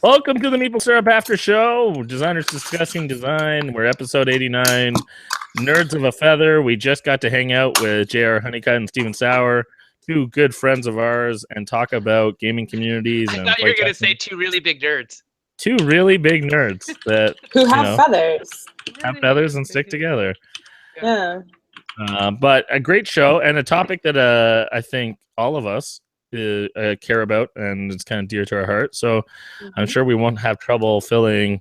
Welcome to the Meeple Syrup After Show. Designers discussing design. We're episode 89. Nerds of a Feather. We just got to hang out with J.R. Honeycutt and Steven Sauer, two good friends of ours, and talk about gaming communities. I and thought you were going to say two really big nerds. Two really big nerds that who have feathers. Have feathers and stick together. Yeah. But a great show and a topic that I think all of us care about, and it's kind of dear to our heart. So I'm sure we won't have trouble filling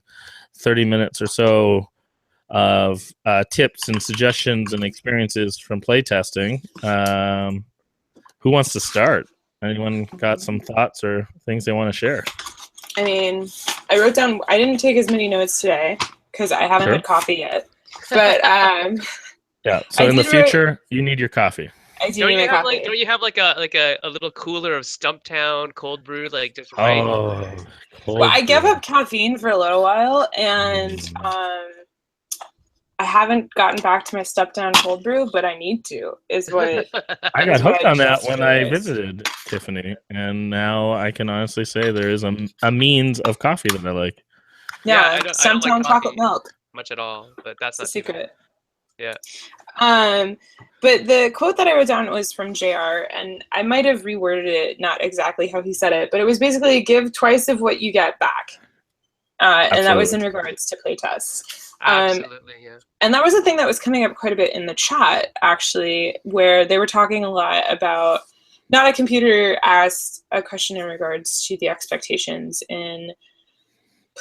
30 minutes or so of tips and suggestions and experiences from playtesting. Who wants to start? Anyone got some thoughts or things they want to share? I mean, I wrote down, I didn't take as many notes today because I haven't had coffee yet. But yeah, so in the future, you need your coffee. Don't you have like a little cooler of Stumptown cold brew, like just right? Well, I gave up caffeine for a little while, and I haven't gotten back to my Stumptown cold brew, but I need to. Is what I got hooked on that when I visited Tiffany, and now I can honestly say there is a means of coffee that I like. Yeah, Stumptown chocolate milk. Much at all, but that's not a secret. Yeah. But the quote that I wrote down was from JR, and I might have reworded it not exactly how he said it, but it was basically give twice of what you get back. And that was in regards to playtests. Absolutely, yeah. And that was a thing that was coming up quite a bit in the chat, actually, where they were talking a lot about, Not a Computer asked a question in regards to the expectations in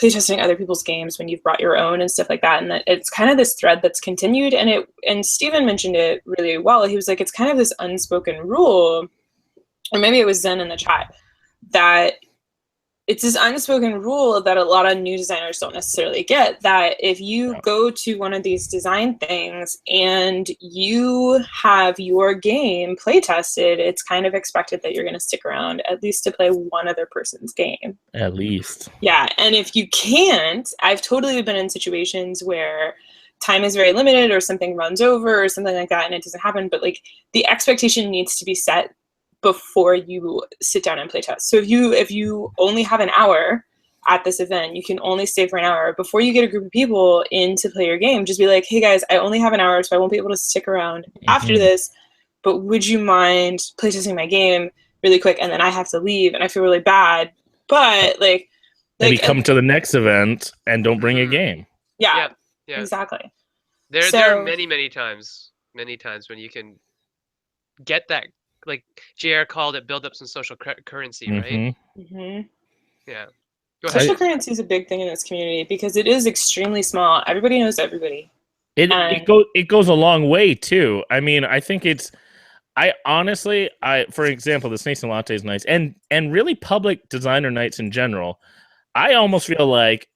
playtesting other people's games when you've brought your own and stuff like that, and that it's kind of this thread that's continued, and Steven mentioned it really well. He was like, it's kind of this unspoken rule, or maybe it was Zen in the chat, that it's this unspoken rule that a lot of new designers don't necessarily get, that if you go to one of these design things and you have your game play tested, it's kind of expected that you're going to stick around at least to play one other person's game. At least. Yeah, and if you can't, I've totally been in situations where time is very limited or something runs over or something like that and it doesn't happen, but like the expectation needs to be set before you sit down and play test. So if you only have an hour at this event, you can only stay for an hour. Before you get a group of people in to play your game, just be like, hey guys, I only have an hour, so I won't be able to stick around after this, but would you mind playtesting my game really quick? And then I have to leave and I feel really bad, but maybe come to the next event and don't bring a game. Yeah. Exactly. There are many times when you can get that, like JR called it, build up some social currency, right? Yeah. Social currency is a big thing in this community because it is extremely small. Everybody knows everybody. It goes a long way too. I mean, I think for example, the Snakes and Latte is nice, and really public designer nights in general. I almost feel like,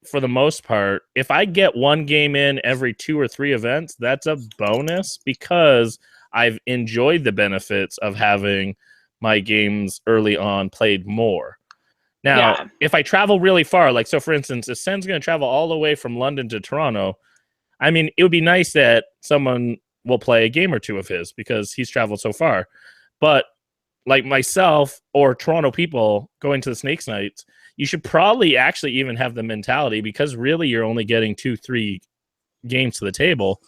for the most part, if I get one game in every 2 or 3 events, that's a bonus because I've enjoyed the benefits of having my games early on played more. Now, if I travel really far, like, so for instance, if Sen's going to travel all the way from London to Toronto, I mean, it would be nice that someone will play a game or two of his because he's traveled so far. But like myself or Toronto people going to the Snakes Nights, you should probably actually even have the mentality, because really you're only getting 2-3 games to the table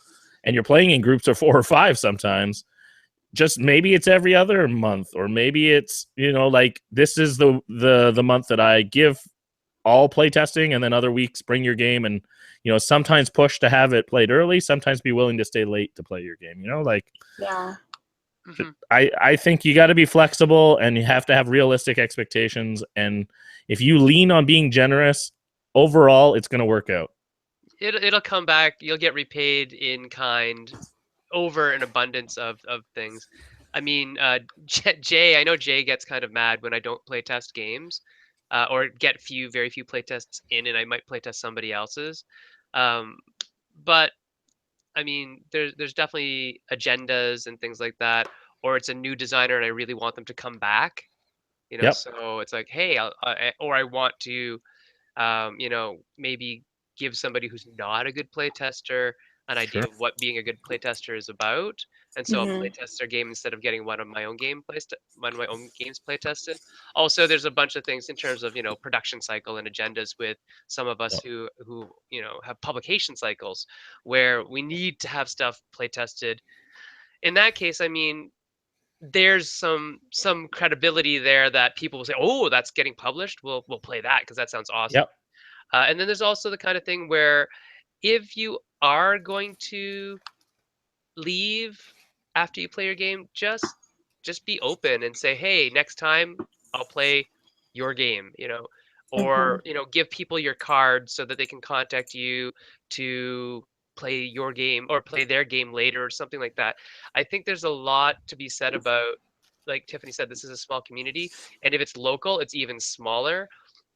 and you're playing in groups of 4 or 5 sometimes. Just maybe it's every other month, or maybe it's, like, this is the month that I give all playtesting, and then other weeks bring your game, and sometimes push to have it played early, sometimes be willing to stay late to play your game. I think you got to be flexible and you have to have realistic expectations, and if you lean on being generous, overall it's going to work out. It'll come back. You'll get repaid in kind over an abundance of things. I mean, Jay, I know Jay gets kind of mad when I don't play test games, or get very few play tests in, and I might play test somebody else's. But I mean, there's definitely agendas and things like that, or it's a new designer and I really want them to come back. So it's like, hey, or I want to, maybe give somebody who's not a good playtester an idea of what being a good playtester is about. and so I'll Mhm. playtest their game instead of getting one of my own games play tested. Also, there's a bunch of things in terms of production cycle and agendas with some of us Yep. who have publication cycles where we need to have stuff play tested. In that case, I mean, there's some credibility there that people will say, "Oh, that's getting published. We'll play that because that sounds awesome." Yep. And then there's also the kind of thing where if you are going to leave after you play your game, just be open and say, "Hey, next time I'll play your game," Mhm. or give people your card so that they can contact you to play your game or play their game later or something like that. I think there's a lot to be said about, like Tiffany said, this is a small community, and if it's local, it's even smaller,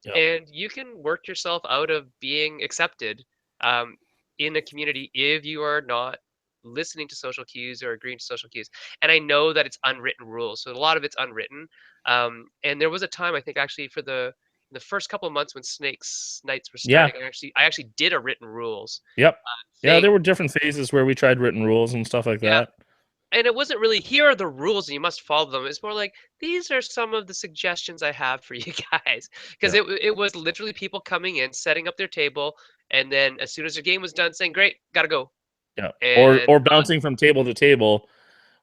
Yep. and you can work yourself out of being accepted um, in a community if you are not listening to social cues or agreeing to social cues. And I know that it's unwritten rules, so a lot of it's unwritten. And there was a time, I think, actually for the first couple of months when Snakes Nights were Yeah. starting, I actually did a written rules Yep. Yeah, thing. there were different phases where we tried written rules and stuff like Yeah. that. And it wasn't really, here are the rules and you must follow them. It's more like, these are some of the suggestions I have for you guys. Because Yeah. it was literally people coming in, setting up their table, and then as soon as their game was done, saying, "Great, gotta go." Yeah. And Or bouncing from table to table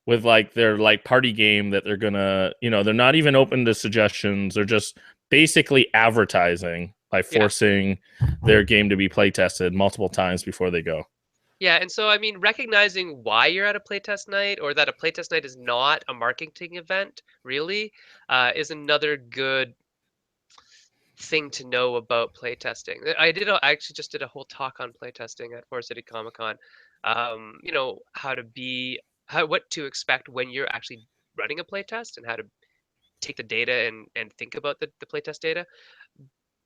with like their like party game that they're gonna, they're not even open to suggestions. They're just basically advertising by Yeah. forcing their game to be play tested multiple times before they go. Yeah, and so I mean, recognizing why you're at a playtest night, or that a playtest night is not a marketing event, really, is another good thing to know about playtesting. I actually just did a whole talk on playtesting at Forest City Comic Con. What to expect when you're actually running a playtest, and how to take the data and think about the playtest data.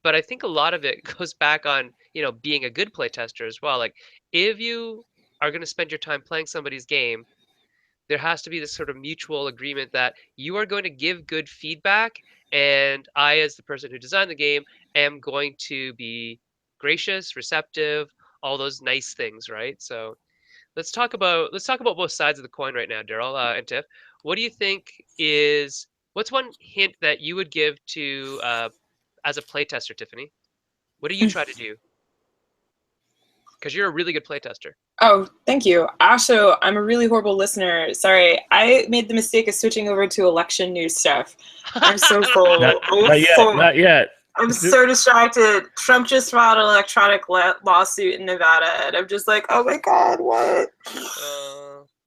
But I think a lot of it goes back on, being a good playtester as well. Like, if you are going to spend your time playing somebody's game, there has to be this sort of mutual agreement that you are going to give good feedback, and I, as the person who designed the game, am going to be gracious, receptive, all those nice things, right? So let's talk about both sides of the coin right now, Daryl and Tiff. What do you think is what's one hint that you would give to as a playtester, Tiffany? What do you try to do? Because you're a really good playtester. Oh, thank you. Also, I'm a really horrible listener. Sorry, I made the mistake of switching over to election news stuff. I'm so full. Not yet. I'm so distracted. Trump just filed an electronic lawsuit in Nevada, and I'm just like, oh my god, what?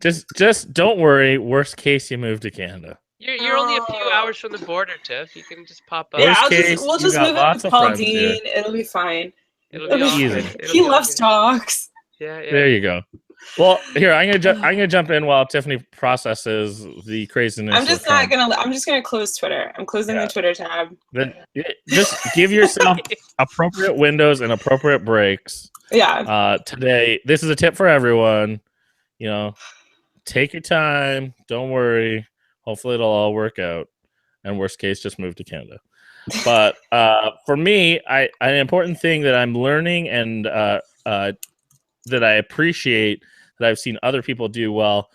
Just don't worry. Worst case, you move to Canada. You're only a few hours from the border, Tiff. You can just pop up. Yeah, Worst we'll case, just you got move it lots with of Paul friends here. Dean. It'll be fine. It'll be easy. awesome. He loves talks. Yeah. There you go. Well, here I'm gonna jump in while Tiffany processes the craziness. I'm just gonna close Twitter. I'm closing the Twitter tab. Then just give yourself appropriate windows and appropriate breaks. Yeah. Today, this is a tip for everyone. Take your time. Don't worry. Hopefully, it'll all work out. And worst case, just move to Canada. But for me, an important thing that I'm learning and that I appreciate that I've seen other people do well.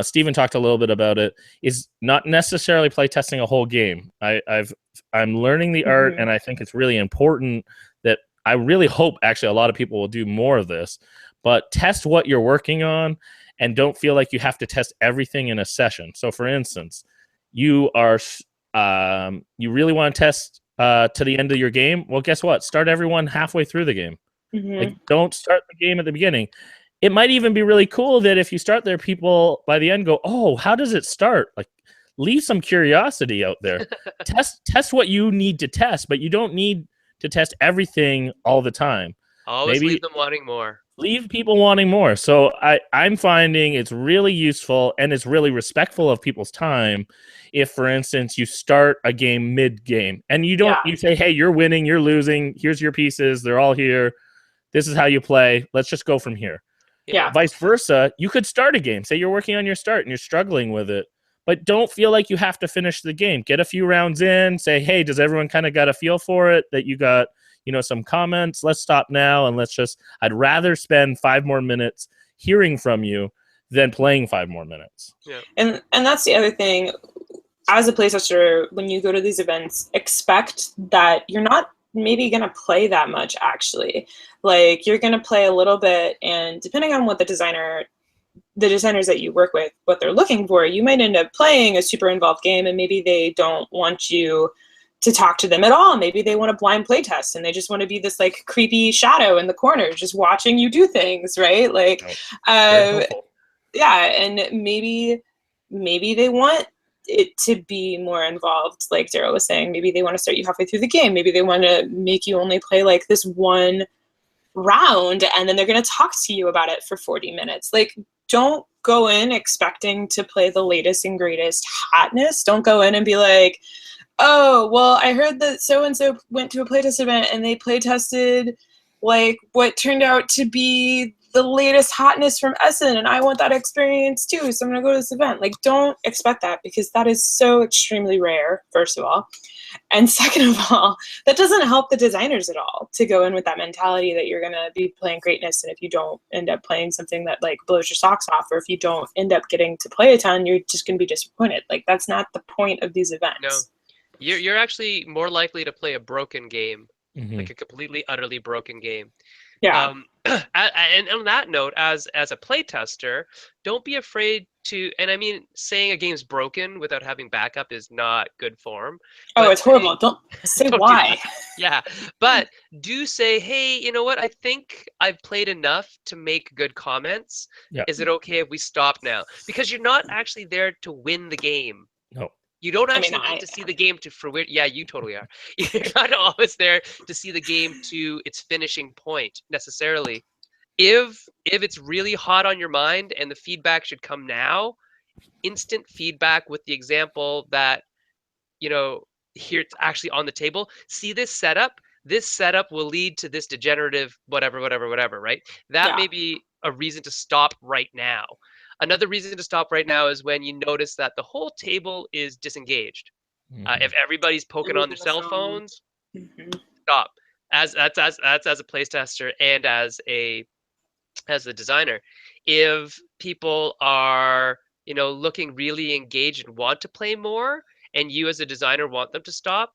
Steven talked a little bit about it, is not necessarily play testing a whole game. I'm learning the art, and I think it's really important that I really hope actually a lot of people will do more of this, but test what you're working on and don't feel like you have to test everything in a session. So for instance, you really want to test to the end of your game. Well, guess what? Start everyone halfway through the game. Like, don't start the game at the beginning. It might even be really cool that if you start there, people by the end go, "Oh, how does it start?" Like, leave some curiosity out there. Test what you need to test, but you don't need to test everything all the time. Always leave them wanting more. Leave people wanting more. So I'm finding it's really useful, and it's really respectful of people's time if, for instance, you start a game mid-game and you say, "Hey, you're winning, you're losing, here's your pieces, they're all here. This is how you play. Let's just go from here." Yeah. Vice versa, you could start a game. Say you're working on your start and you're struggling with it, but don't feel like you have to finish the game. Get a few rounds in. Say, "Hey, does everyone kind of got a feel for it? That you got, some comments? Let's stop now and I'd rather spend 5 more minutes hearing from you than playing 5 more minutes. Yeah. And that's the other thing. As a playtester, when you go to these events, expect that you're not maybe going to play that much, actually. Like, you're going to play a little bit, and depending on what the designers that you work with, what they're looking for, you might end up playing a super involved game, and maybe they don't want you to talk to them at all. Maybe they want a blind playtest, and they just want to be this like creepy shadow in the corner, just watching you do things, right? Like, yeah, and maybe they want it to be more involved, like Daryl was saying. Maybe they want to start you halfway through the game. Maybe they want to make you only play like this one round, and then they're going to talk to you about it for 40 minutes. Like, don't go in expecting to play the latest and greatest hotness. Don't go in and be like, oh, well, I heard that so-and-so went to a playtest event and they playtested like what turned out to be the latest hotness from Essen, and I want that experience too, so I'm going to go to this event. Like, don't expect that, because that is so extremely rare, first of all. And second of all, that doesn't help the designers at all to go in with that mentality that you're going to be playing greatness, and if you don't end up playing something that like blows your socks off, or if you don't end up getting to play a ton, you're just going to be disappointed. Like, that's not the point of these events. No. You're actually more likely to play a broken game, like a completely, utterly broken game. Yeah. And on that note, as a playtester, don't be afraid to. And I mean, saying a game's broken without having backup is not good form. Oh, it's horrible. Don't say don't why. Yeah, but do say, hey, you know what? I think I've played enough to make good comments. Yeah. Is it okay if we stop now? Because you're not actually there to win the game. No. You don't actually need to see the game to fruition. Yeah, you totally are. You're not always there to see the game to its finishing point necessarily. If it's really hot on your mind and the feedback should come now, instant feedback with the example that, you know, here it's actually on the table. See this setup? This setup will lead to this degenerative whatever, right? That may be a reason to stop right now. Another reason to stop right now is when you notice that the whole table is disengaged. If everybody's poking on their cell phones, stop. As a playtester and as a designer, if people are, you know, looking really engaged and want to play more, and you as a designer want them to stop,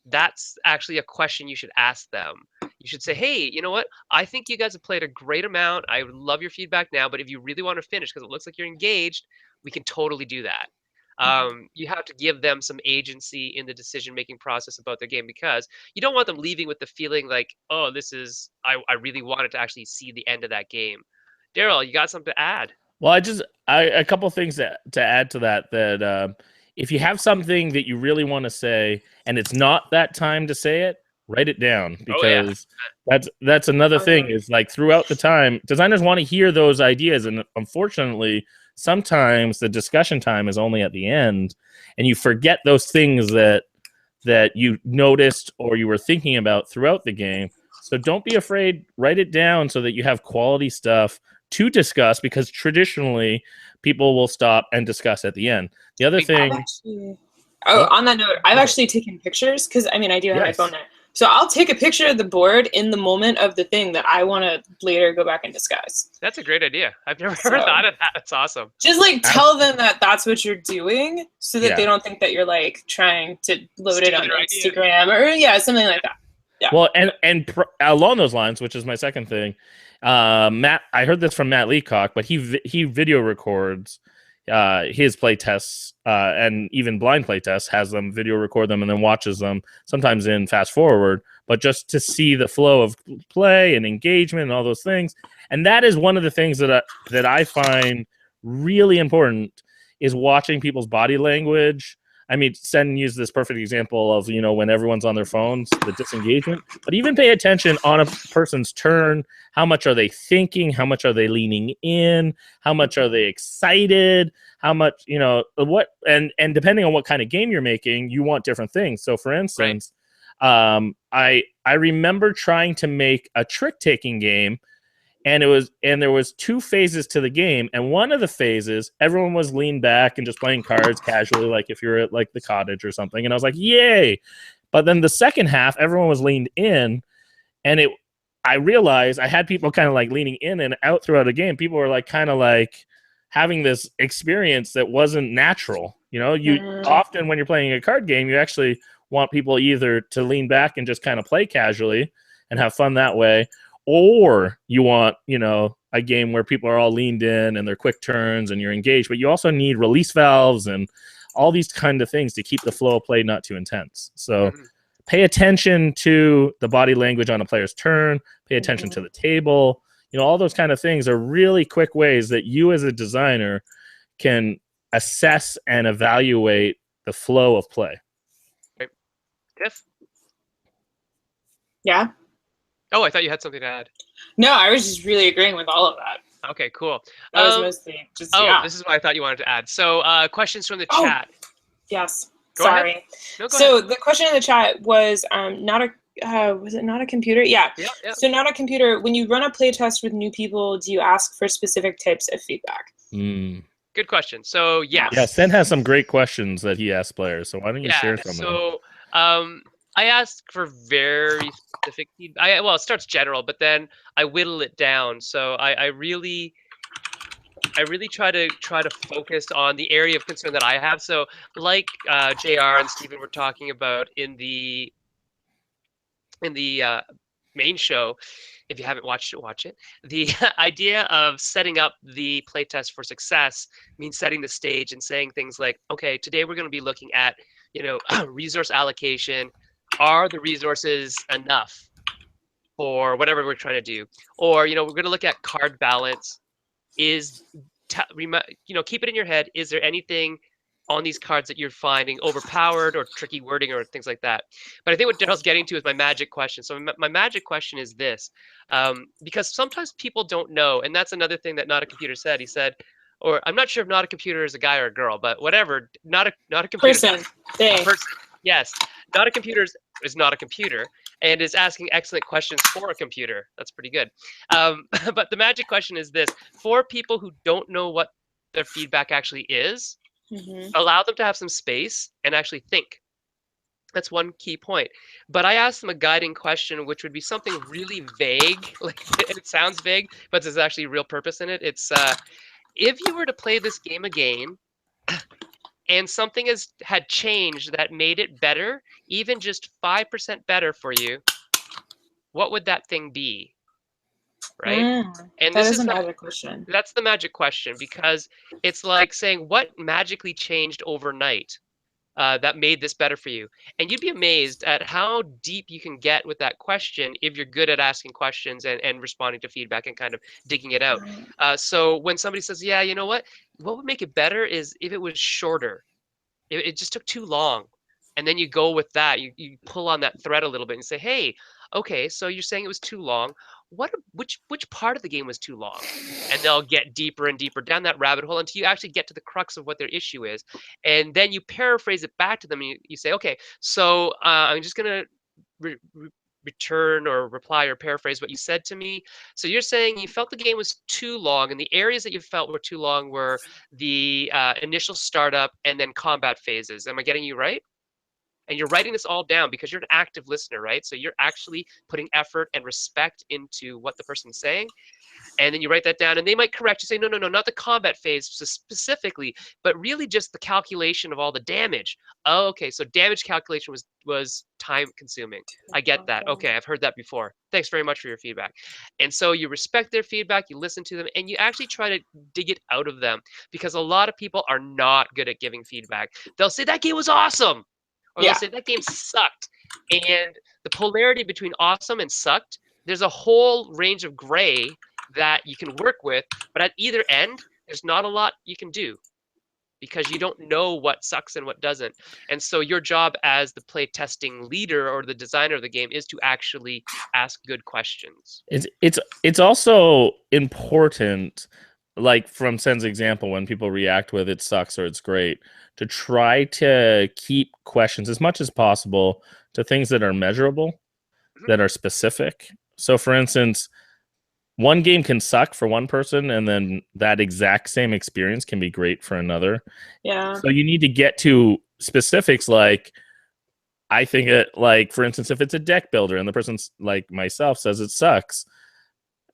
that's actually a question you should ask them. You should say, hey, you know what? I think you guys have played a great amount. I would love your feedback now, but if you really want to finish, because it looks like you're engaged, we can totally do that. You have to give them some agency in the decision-making process about their game, because you don't want them leaving with the feeling like, oh, I really wanted to actually see the end of that game. Daryl, you got something to add? Well, a couple things to add to that, if you have something that you really want to say and it's not that time to say it, write it down, because that's another thing is, like, throughout the time, designers want to hear those ideas, and unfortunately sometimes the discussion time is only at the end, and you forget those things that you noticed or you were thinking about throughout the game. So don't be afraid, write it down so that you have quality stuff to discuss, because traditionally people will stop and discuss at the end. The other thing on that note, I've actually taken pictures, because I mean, I do have my phone there. So I'll take a picture of the board in the moment of the thing that I want to later go back and discuss. That's a great idea. I've never thought of that. That's awesome. Just like tell them that that's what you're doing, so that they don't think that you're like trying to load it on Instagram or something like that. Yeah. Well, and along those lines, which is my second thing, Matt, I heard this from Matt Leacock, but he video records his play tests, and even blind play tests, has them video record them and then watches them, sometimes in fast forward, but just to see the flow of play and engagement and all those things. And that is one of the things that I find really important, is watching people's body language. I mean, Sen used this perfect example of, you know, when everyone's on their phones, the disengagement, but even pay attention on a person's turn. How much are they thinking? How much are they leaning in? How much are they excited? How much, you know, and depending on what kind of game you're making, you want different things. So for instance, I remember trying to make a trick-taking game, and there was 2 phases to the game, and one of the phases, everyone was leaned back and just playing cards casually, like if you're at like the cottage or something, and I was like, yay! But then the second half, everyone was leaned in, and I realized I had people kind of like leaning in and out throughout the game. People were like kind of like having this experience that wasn't natural. You know, you often when you're playing a card game, you actually want people either to lean back and just kind of play casually and have fun that way, or you want, you know, a game where people are all leaned in and they're quick turns and you're engaged, but you also need release valves and all these kind of things to keep the flow of play not too intense. So pay attention to the body language on a player's turn, pay attention to the table. You know, all those kind of things are really quick ways that you as a designer can assess and evaluate the flow of play. Right. Tiff? Yeah. Oh, I thought you had something to add. No, I was just really agreeing with all of that. Okay, cool. That was mostly just, this is what I thought you wanted to add. So questions from the chat. Yes. Go Sorry. ahead. No, go So ahead. the question in the chat was was it not a computer? Yeah. Yeah. So not a computer. When you run a playtest with new people, do you ask for specific types of feedback? Good question. So yes. Yeah, Sen has some great questions that he asks players. So why don't you share some of them? So I ask for very specific feedback. Well, it starts general, but then I whittle it down. So I really try to focus on the area of concern that I have. So like JR and Steven were talking about in the main show, if you haven't watched it, watch it. The idea of setting up the playtest for success means setting the stage and saying things like, okay, today we're going to be looking at, you know, resource allocation. Are the resources enough for whatever we're trying to do? Or, you know, we're going to look at card balance. Is, you know, keep it in your head. Is there anything on these cards that you're finding overpowered or tricky wording or things like that? But I think what Daryl's getting to is my magic question. So my magic question is this, because sometimes people don't know, and that's another thing that Not a Computer said. He said, or I'm not sure if Not a Computer is a guy or a girl, but whatever. Not a computer. Person. Yes. Not a Computer is not a computer and is asking excellent questions for a computer. That's pretty good. But the magic question is this: for people who don't know what their feedback actually is, allow them to have some space and actually think. That's one key point. But I asked them a guiding question, which would be something really vague. Like, it sounds vague, but there's actually real purpose in it. It's if you were to play this game again and something had changed that made it better, even just 5% better for you, what would that thing be? Right? And that is a magic question. That's the magic question, because it's like saying, what magically changed overnight that made this better for you? And you'd be amazed at how deep you can get with that question if you're good at asking questions and responding to feedback and kind of digging it out. So when somebody says, yeah, you know what would make it better is if it was shorter. It just took too long. And then you go with that, you pull on that thread a little bit and say, hey, okay, so you're saying it was too long. Which part of the game was too long? And they'll get deeper and deeper down that rabbit hole until you actually get to the crux of what their issue is. And then you paraphrase it back to them and you say, okay, so I'm just going to return or reply or paraphrase what you said to me. So you're saying you felt the game was too long, and the areas that you felt were too long were the initial startup and then combat phases. Am I getting you right? And you're writing this all down because you're an active listener, right? So you're actually putting effort and respect into what the person's saying. And then you write that down, and they might correct you, say, no, not the combat phase specifically, but really just the calculation of all the damage. Oh, okay, so damage calculation was time consuming. I get that. Okay, I've heard that before. Thanks very much for your feedback. And so you respect their feedback, you listen to them, and you actually try to dig it out of them, because a lot of people are not good at giving feedback. They'll say, that game was awesome. Or they'll say, that game sucked. And the polarity between awesome and sucked, there's a whole range of gray that you can work with, but at either end, there's not a lot you can do because you don't know what sucks and what doesn't. And so your job as the play testing leader or the designer of the game is to actually ask good questions. It's also important, like from Sen's example, when people react with it sucks or it's great, to try to keep questions as much as possible to things that are measurable, that are specific. So for instance, one game can suck for one person, and then that exact same experience can be great for another. Yeah. So you need to get to specifics, like, I think it, like, for instance, if it's a deck builder and the person's like myself says it sucks,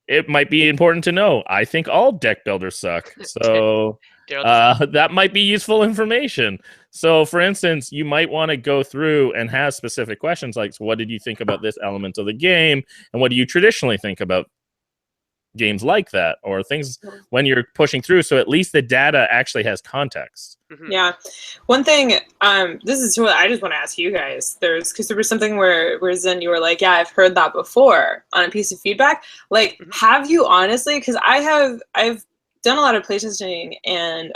it might be important to know. I think all deck builders suck. So that might be useful information. So, for instance, you might want to go through and have specific questions like, so what did you think about this element of the game? And what do you traditionally think about games like that, or things when you're pushing through? So at least the data actually has context. Yeah. One thing, this is what I just want to ask you guys. Because there was something where Zen, you were like, yeah, I've heard that before on a piece of feedback. Like, have you honestly? Because I've done a lot of playtesting, and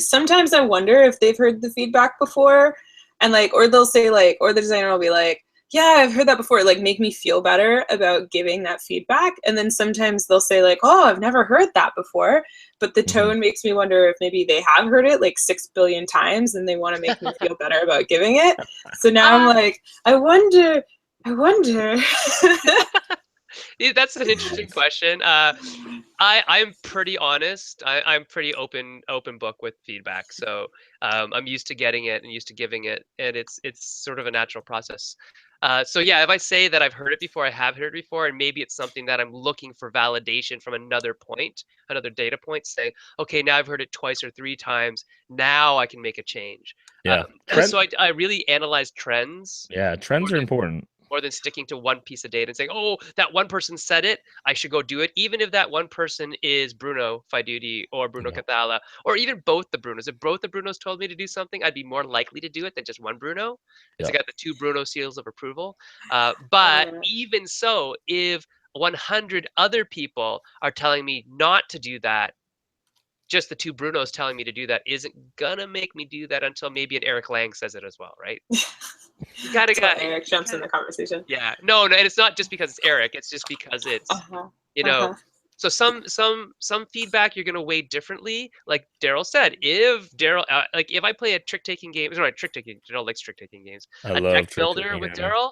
sometimes I wonder if they've heard the feedback before, and like, or they'll say like, or the designer will be like, yeah, I've heard that before, like make me feel better about giving that feedback. And then sometimes they'll say like, oh, I've never heard that before. But the tone makes me wonder if maybe they have heard it like 6 billion times and they want to make me feel better about giving it. So now I'm like, I wonder. That's an interesting question. I'm pretty honest. I'm pretty open book with feedback. So I'm used to getting it and used to giving it, and it's sort of a natural process. So yeah, if I say that I've heard it before, I have heard it before, and maybe it's something that I'm looking for validation from another data point, saying, okay, now I've heard it twice or 3 times, now I can make a change. Yeah. So I really analyze trends. Yeah, trends are important. More than sticking to one piece of data and saying, oh, that one person said it, I should go do it. Even if that one person is Bruno Faiduti or Bruno Cathala, or even both the Brunos. If both the Brunos told me to do something, I'd be more likely to do it than just one Bruno. It's got the 2 Bruno seals of approval. But even so, if 100 other people are telling me not to do that, just the 2 Brunos telling me to do that isn't gonna make me do that until maybe an Eric Lang says it as well, right? You gotta get Eric jumps in the conversation. Yeah, no, and it's not just because it's Eric. It's just because it's So some feedback you're gonna weigh differently. Like Daryl said, if Daryl if I play a trick-taking game, Daryl likes trick-taking games. I A love deck builder with Daryl,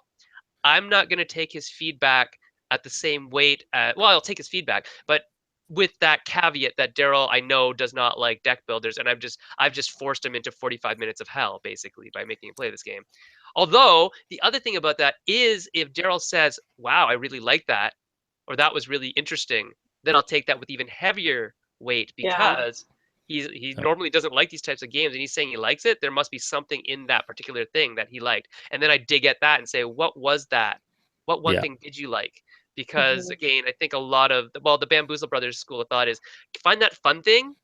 I'm not gonna take his feedback at the same weight. Well, I'll take his feedback, but with that caveat that Daryl I know does not like deck builders, and I've just forced him into 45 minutes of hell basically by making him play this game. Although the other thing about that is if Daryl says, wow, I really like that, or that was really interesting, then I'll take that with even heavier weight because he normally doesn't like these types of games and he's saying he likes it. There must be something in that particular thing that he liked. And then I dig at that and say, what was that? What one thing did you like? Because again, I think a lot of the Bamboozle Brothers school of thought is find that fun thing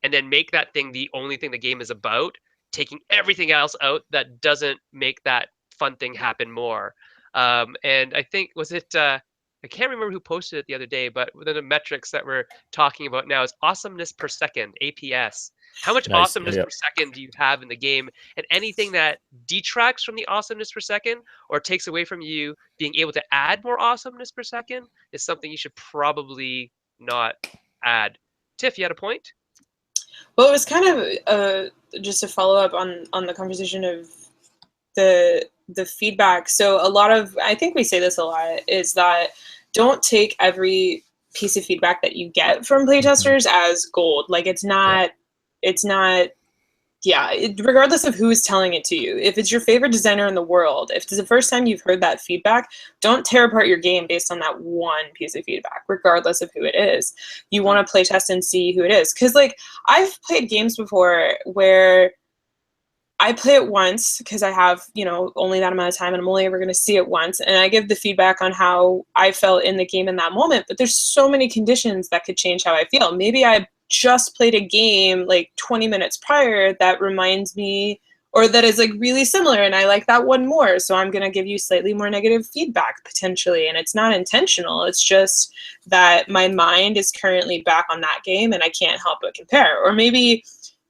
and then make that thing the only thing the game is about, taking everything else out that doesn't make that fun thing happen more. And I think, was it, I can't remember who posted it the other day, but one of the metrics that we're talking about now is awesomeness per second, APS. How much awesomeness per second do you have in the game? And anything that detracts from the awesomeness per second or takes away from you being able to add more awesomeness per second is something you should probably not add. Tiff, you had a point? Well, it was kind of just a follow up on the conversation of the feedback. So I think we say this a lot, is that don't take every piece of feedback that you get from playtesters as gold. Like it's not, regardless of who is telling it to you. If it's your favorite designer in the world, if it's the first time you've heard that feedback, don't tear apart your game based on that one piece of feedback, regardless of who it is. You want to play test and see who it is. Because like I've played games before where I play it once because I have, only that amount of time and I'm only ever going to see it once. And I give the feedback on how I felt in the game in that moment. But there's so many conditions that could change how I feel. Maybe I just played a game like 20 minutes prior that reminds me, or that is like really similar and I like that one more. So I'm going to give you slightly more negative feedback potentially. And it's not intentional. It's just that my mind is currently back on that game and I can't help but compare. Or maybe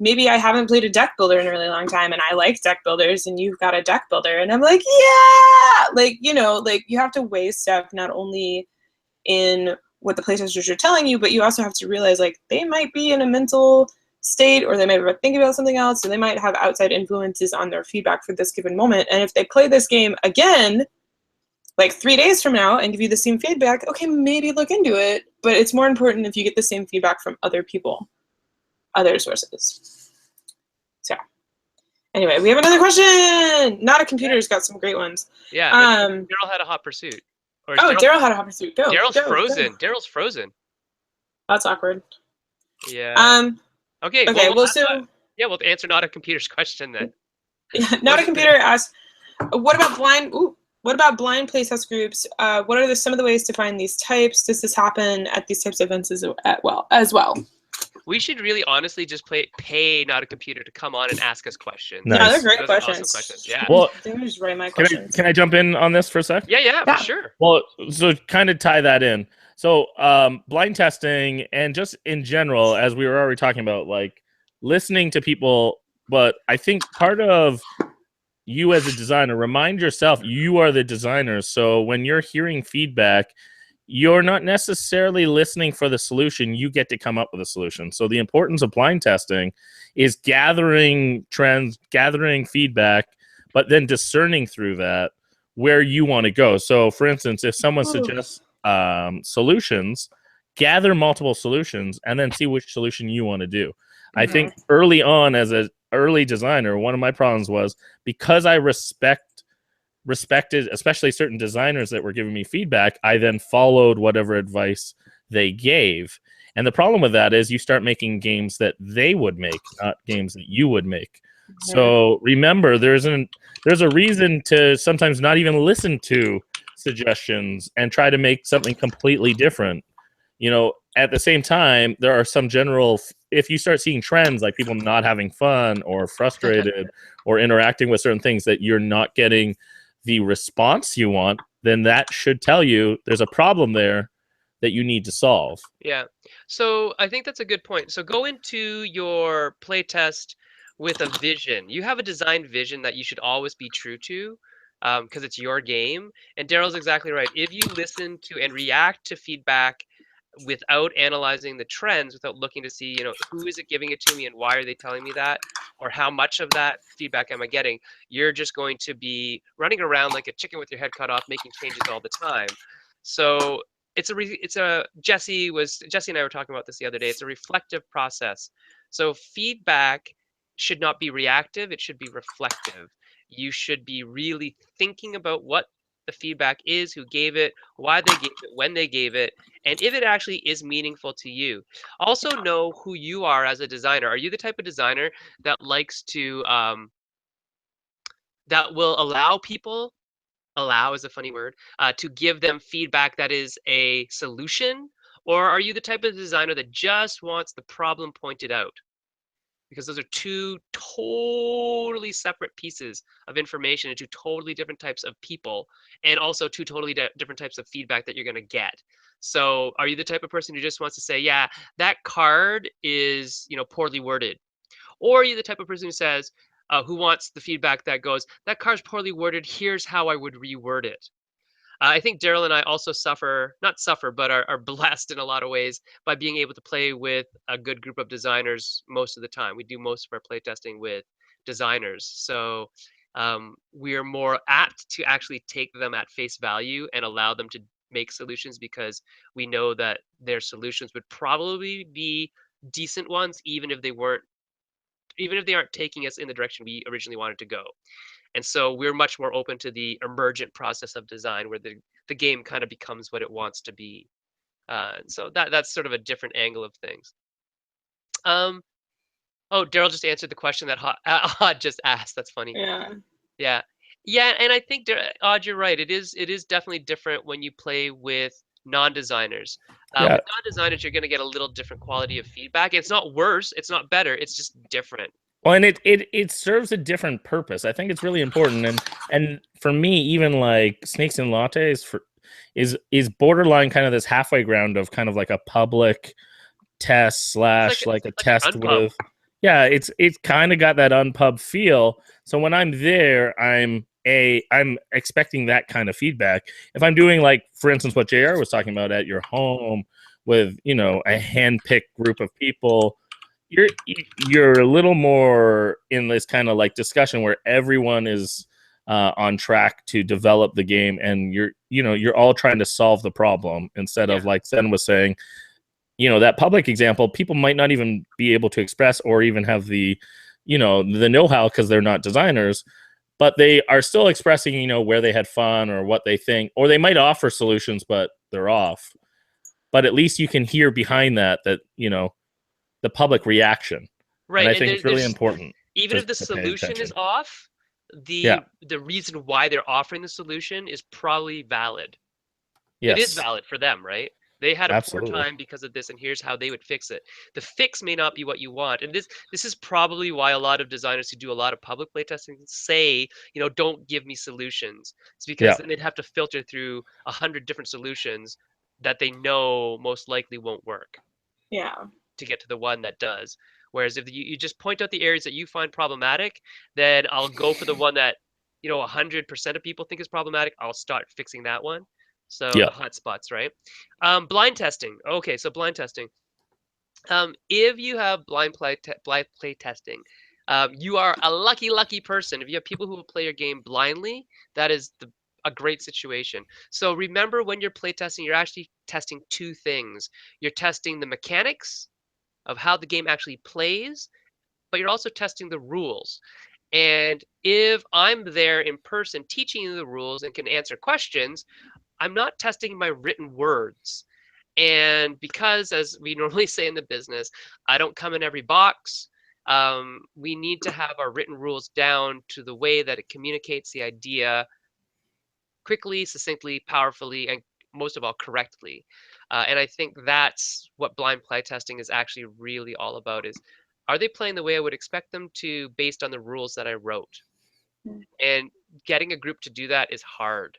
I haven't played a deck builder in a really long time and I like deck builders and you've got a deck builder and I'm like, yeah, like, you have to weigh stuff not only in what the playtesters are telling you, but you also have to realize like they might be in a mental state or they might be thinking about something else, or they might have outside influences on their feedback for this given moment. And if they play this game again, like 3 days from now and give you the same feedback, okay, maybe look into it. But it's more important if you get the same feedback from other people, other sources. So anyway, we have another question. Not a Computer's got some great ones. Yeah, Daryl had a hot pursuit. Or is Oh, Daryl had a hot pursuit. Go. Daryl's go, frozen. Go. Daryl's frozen. That's awkward. Yeah. Okay. Okay. Well, yeah, we'll answer not a computer's question then. Not a computer asked. What about blind? What about blind playtest groups? What are some of the ways to find these types? Does this happen at these types of events as well? We should really honestly just pay not a computer to come on and ask us questions. Nice. Yeah, they're great Those are questions. awesome questions. Yeah. Well, I think I just write my questions. Can I jump in on this for a sec? Yeah, for sure. Well, so kind of tie that in. So blind testing and just in general, as we were already talking about, like listening to people, but I think part of you as a designer, remind yourself you are the designer. So when you're hearing feedback, you're not necessarily listening for the solution. You get to come up with a solution. So the importance of blind testing is gathering trends, gathering feedback, but then discerning through that where you want to go. So for instance, if someone suggests solutions, gather multiple solutions and then see which solution you want to do. I think early on as an early designer, one of my problems was because I respected especially certain designers that were giving me feedback, I then followed whatever advice they gave. And the problem with that is you start making games that they would make, not games that you would make. So remember, there's a reason to sometimes not even listen to suggestions and try to make something completely different. You know, at the same time, there are some general, if you start seeing trends like people not having fun or frustrated or interacting with certain things that you're not getting the response you want, then that should tell you there's a problem there that you need to solve. Yeah. So I think that's a good point. So go into your playtest with a vision. You have a design vision that you should always be true to because it's your game. And Daryl's exactly right. If you listen to and react to feedback without analyzing the trends, without looking to see, who is it giving it to me and why are they telling me that, or how much of that feedback am I getting, you're just going to be running around like a chicken with your head cut off, making changes all the time. So Jesse and I were talking about this the other day. It's a reflective process. So feedback should not be reactive. It should be reflective. You should be really thinking about what the feedback is, who gave it, why they gave it, when they gave it, and if it actually is meaningful to you. Also know who you are as a designer. Are you the type of designer that likes to that will allow people, allow is a funny word, to give them feedback that is a solution? Or are you the type of designer that just wants the problem pointed out? Because those are two totally separate pieces of information and two totally different types of people, and also two totally different types of feedback that you're going to get. So are you the type of person who just wants to say, yeah, that card is, poorly worded? Or are you the type of person who says, who wants the feedback that goes, that card's poorly worded, here's how I would reword it? I think Daryl and I also not suffer, but are blessed in a lot of ways by being able to play with a good group of designers most of the time. We do most of our playtesting with designers. So we are more apt to actually take them at face value and allow them to make solutions because we know that their solutions would probably be decent ones, even if they aren't taking us in the direction we originally wanted to go. And so we're much more open to the emergent process of design where the game kind of becomes what it wants to be. So that's sort of a different angle of things. Oh, Daryl just answered the question that Odd just asked. That's funny. Yeah. And I think, Odd, you're right. It is definitely different when you play with non-designers. With non-designers, you're going to get a little different quality of feedback. It's not worse. It's not better. It's just different. Well, and it serves a different purpose. I think it's really important, and for me, even like Snakes and Lattes is borderline kind of this halfway ground of kind of like a public test / like a test with. Yeah, it's kind of got that unpub feel. So when I'm there, I'm expecting that kind of feedback. If I'm doing like, for instance, what JR was talking about at your home with a hand-picked group of people. You're a little more in this kind of like discussion where everyone is on track to develop the game, and you're all trying to solve the problem instead of, like Sen was saying, that public example, people might not even be able to express or even have the the know-how because they're not designers. but they are still expressing, you know, where they had fun or what they think, or they might offer solutions, but they're off. But at least you can hear behind that, you know, the public reaction. Right. And I And think it's really important. even if the to pay solution attention. is off, Yeah. the reason why they're offering the solution is probably valid. Yes. It is valid for them, right? They had a Absolutely. poor time because of this, and here's how they would fix it. The fix may not be what you want, and this is probably why a lot of designers who do a lot of public playtesting say, you know, don't give me solutions. It's because then they'd have to filter through 100 different solutions that they know most likely won't work. Yeah. To get to the one that does. Whereas if you just point out the areas that you find problematic, then I'll go for the one that, you know, 100% of people think is problematic. I'll start fixing that one. So the hot spots, right? Blind testing. Okay, so blind testing. If you have blind play testing, you are a lucky person. If you have people who will play your game blindly, that is a great situation. So remember, when you're playtesting, you're actually testing two things. You're testing the mechanics of how the game actually plays, but you're also testing the rules. And if I'm there in person teaching you the rules and can answer questions, I'm not testing my written words. And because, as we normally say in the business, I don't come in every box, we need to have our written rules down to the way that it communicates the idea quickly, succinctly, powerfully, and most of all, correctly. And I think that's what blind playtesting is actually really all about: is, are they playing the way I would expect them to based on the rules that I wrote? And getting a group to do that is hard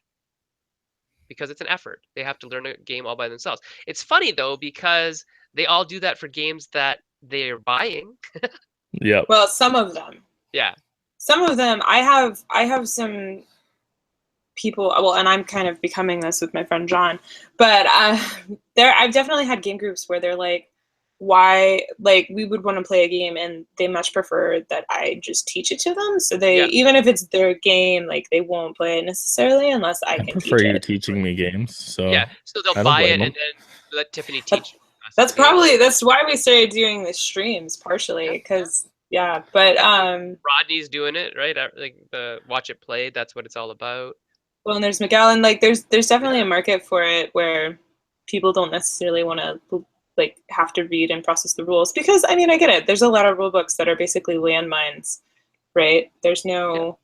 because it's an effort. They have to learn a game all by themselves. It's funny though, because they all do that for games that they're buying. Yeah. Well, some of them. Yeah. Some of them. I have some people, well, and I'm kind of becoming this with my friend John, but I've definitely had game groups where they're like, why, like, we would want to play a game and they much prefer that I just teach it to them. So they, even if it's their game, like, they won't play it necessarily unless I can prefer teach you it. teaching me games. So yeah, so they'll buy it and then let Tiffany teach. That's why we started doing the streams, partially, because but Rodney's doing it, right? Like the Watch It Play, that's what it's all about. Well, and there's Miguel, and like there's definitely a market for it where people don't necessarily want to like have to read and process the rules, because I mean, I get it. There's a lot of rule books that are basically landmines, right? There's no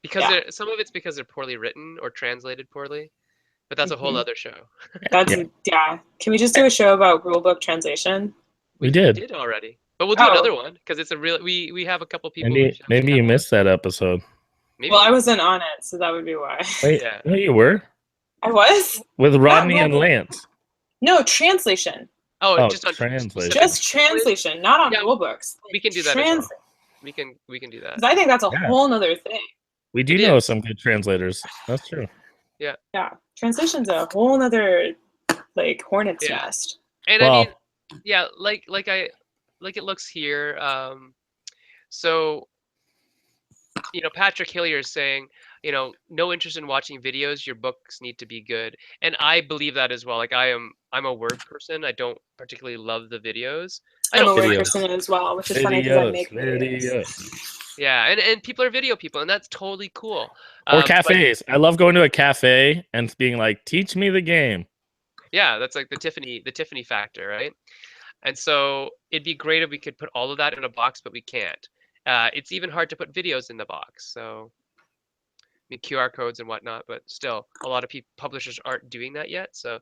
because some of it's because they're poorly written or translated poorly, but that's a whole other show. That's Can we just do a show about rule book translation? We did. We did already, but we'll do another one because it's a real. We have a couple people. Maybe you missed that episode. Maybe. Well, I wasn't on it, so that would be why. Wait, no, you were. I was with Rodney and Lance. No, translation. Oh, just on translation. Just translation, not on rule books. We can do that. As well. We can do that. I think that's a whole nother thing. We do know some good translators. That's true. Yeah. Yeah. Translation's a whole nother like hornet's nest. And I mean, like it looks here. So, you know, Patrick Hillier is saying, you know, no interest in watching videos. Your books need to be good, and I believe that as well. Like I'm a word person. I don't particularly love the videos. I'm a word person as well, which is funny because I make videos. Yeah, and people are video people, and that's totally cool. Or cafes. I love going to a cafe and being like, "Teach me the game." Yeah, that's like the Tiffany factor, right? And so it'd be great if we could put all of that in a box, but we can't. It's even hard to put videos in the box. So, I mean, QR codes and whatnot, but still, a lot of publishers aren't doing that yet. So,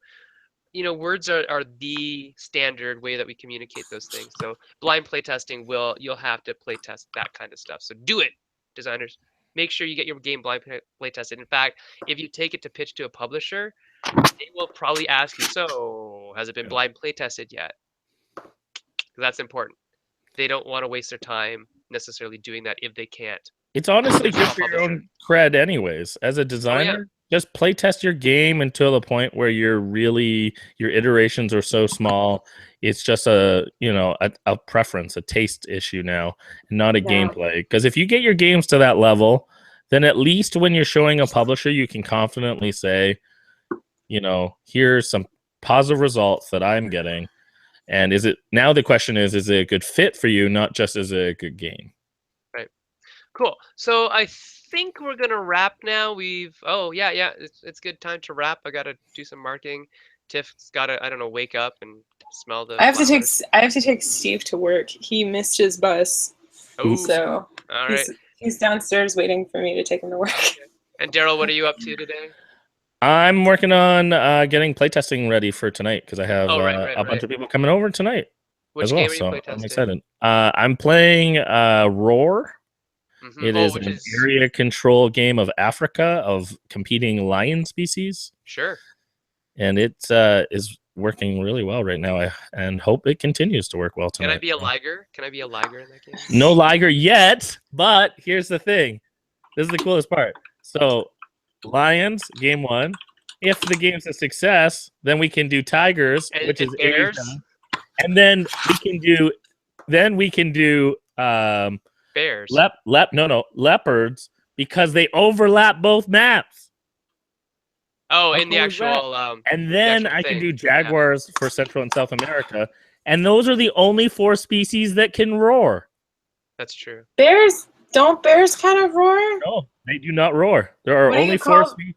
you know, words are the standard way that we communicate those things. So blind playtesting you'll have to playtest that kind of stuff. So do it, designers. Make sure you get your game blind playtested. In fact, if you take it to pitch to a publisher, they will probably ask you, so has it been blind playtested yet? That's important. They don't want to waste their time necessarily doing that if they can't. It's honestly good for your own cred anyways. As a designer, just play test your game until the point where your iterations are so small. It's just a preference, a taste issue now, not a gameplay. Because if you get your games to that level, then at least when you're showing a publisher, you can confidently say, you know, here's some positive results that I'm getting. And the question is it a good fit for you, not just is it a good game? Right. Cool. So I think we're gonna wrap now. Oh yeah, it's good time to wrap. I gotta do some marketing. Tiff's gotta, I don't know, wake up and smell the flowers. I have to take Steve to work. He missed his bus, Oh, so all right. he's downstairs waiting for me to take him to work. Okay. And Daryl, what are you up to today? I'm working on getting playtesting ready for tonight because I have a bunch of people coming over tonight. Which as well, game are you so playtesting? I'm excited. I'm playing Roar. It is an area control game of Africa of competing lion species. Sure. And it is working really well right now, and hope it continues to work well tonight. Can I be a liger? Can I be a liger in that game? No liger yet, but here's the thing. This is the coolest part. So, lions, game 1. If the game's a success, then we can do tigers, which is bears. And then we can do bears. Leopards, because they overlap both maps. Oh, in the actual and then I can do jaguars for Central and South America, and those are the only 4 species that can roar. That's true. Don't bears kind of roar? No, they do not roar. There are only 4 species.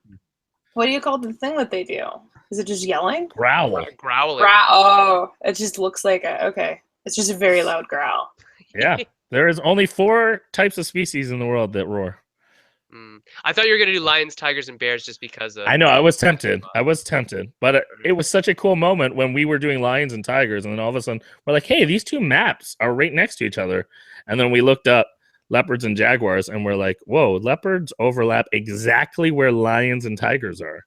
What do you call the thing that they do? Is it just yelling? Growl. Growling. Oh, it just looks like okay. It's just a very loud growl. Yeah, there is only 4 types of species in the world that roar. I thought you were going to do lions, tigers, and bears just because of... I know, I was tempted. But it was such a cool moment when we were doing lions and tigers, and then all of a sudden, we're like, hey, these 2 maps are right next to each other. And then we looked up leopards and jaguars, and we're like, whoa, leopards overlap exactly where lions and tigers are.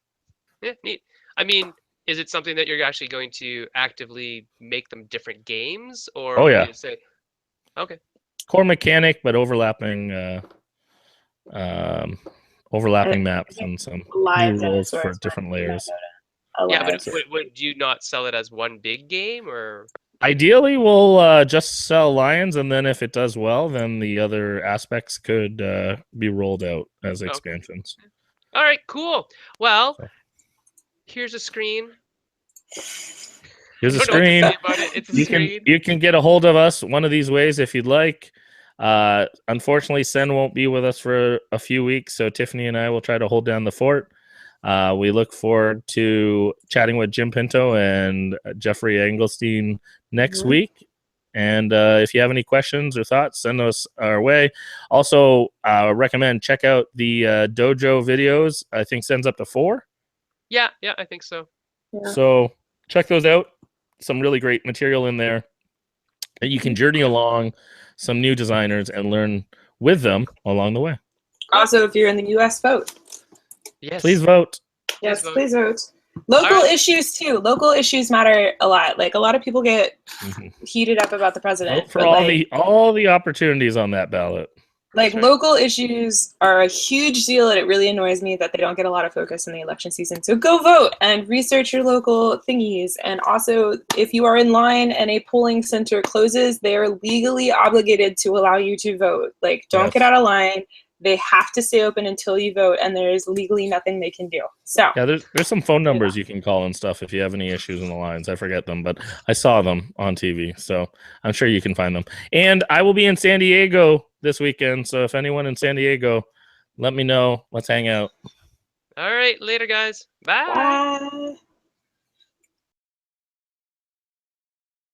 Yeah, neat. I mean, is it something that you're actually going to actively make them different games? Or oh, yeah. You say... Okay. Core mechanic, but overlapping maps and some new rules for different layers. Yeah, but would you not sell it as one big game, or? Ideally, we'll just sell lions, and then if it does well, then the other aspects could be rolled out as expansions. All right, cool. Well, here's a screen. Here's a screen. It's a screen. You can get a hold of us one of these ways if you'd like. Unfortunately, Sen won't be with us for a few weeks, so Tiffany and I will try to hold down the fort. We look forward to chatting with Jim Pinto and Jeffrey Engelstein next week. And if you have any questions or thoughts, send those our way. Also, recommend check out the dojo videos. I think Sen's up to 4. Yeah, I think so. Yeah. So check those out. Some really great material in there. You can journey along some new designers and learn with them along the way. Also, if you're in the U.S., vote. Yes. Please vote. Yes, please vote. Local issues too. Local issues matter a lot. Like a lot of people get heated up about the president. Vote for all the opportunities on that ballot. Like local issues are a huge deal, and it really annoys me that they don't get a lot of focus in the election season. So go vote and research your local thingies. And also, if you are in line and a polling center closes, they are legally obligated to allow you to vote. Like, don't get out of line. They have to stay open until you vote, and there is legally nothing they can do. So yeah, there's some phone numbers you can call and stuff if you have any issues in the lines. I forget them, but I saw them on TV, so I'm sure you can find them. And I will be in San Diego this weekend, so if anyone in San Diego, let me know. Let's hang out. All right, later, guys. Bye. Bye.